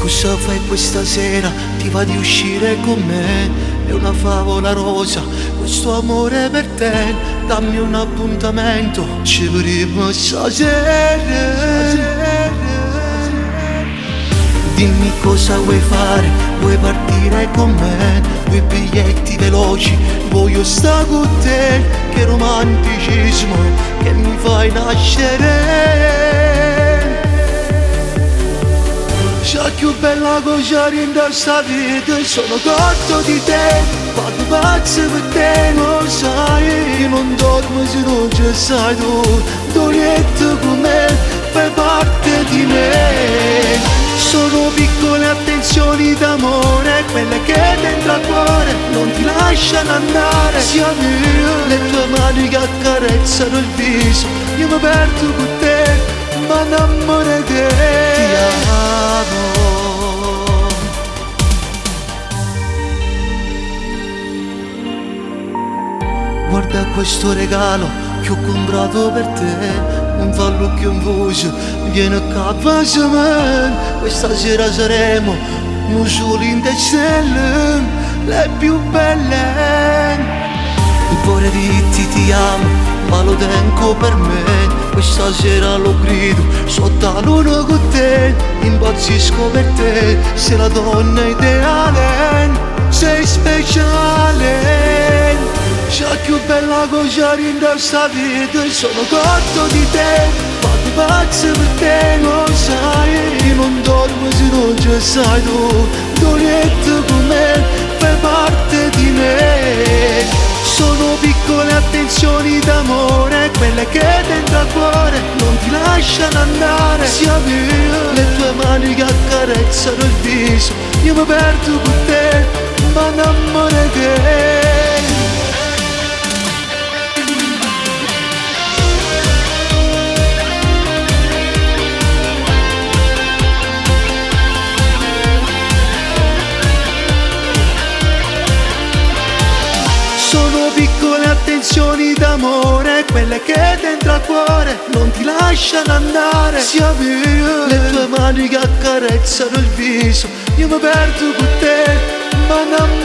Cosa fai questa sera? Ti va di uscire con me? È una favola rosa, questo amore per te. Dammi un appuntamento, ci vedremo stasera. Dimmi cosa vuoi fare, vuoi partire con me? 2 biglietti veloci, voglio stare con te. Che romanticismo che mi fai nascere. C'è più bella cosa in questa vita, sono cotto di te. Vado pazzo per te, lo sai. Io non dormo se non ci sei tu. Dorietto con me, fai parte di me. Sono piccole attenzioni d'amore, quelle che dentro al cuore non ti lasciano andare. Siamo io, le tue mani che accarezzano il viso. Io mi perdo con te, ma innamoro di te. Ti amo. Guarda questo regalo che ho comprato per te. Non fallo più in voce, vieni a casa. Questa sera saremo un solo in te stelle, le più belle. Vorrei dirti ti amo, ma lo tengo per me. Questa sera lo grido sotto la luna con te. Impazzisco per te, sei la donna ideale, sei speciale. C'è più bella cosa in questa vita, sono cotto di te. Vado pazzo per te, lo sai. Io non dormo se non ci sei tu. Dorietto con me, fai parte di me. Sono piccole attenzioni d'amore, quelle che dentro al cuore non ti lasciano andare. Siamo io, le tue mani che accarezzano il viso. Io mi perdo con te, ma innamoro di te. Sono piccole attenzioni d'amore, quelle che dentro al cuore non ti lasciano andare. Siamo io, le tue mani che accarezzano il viso. Io mi perdo con te, ma non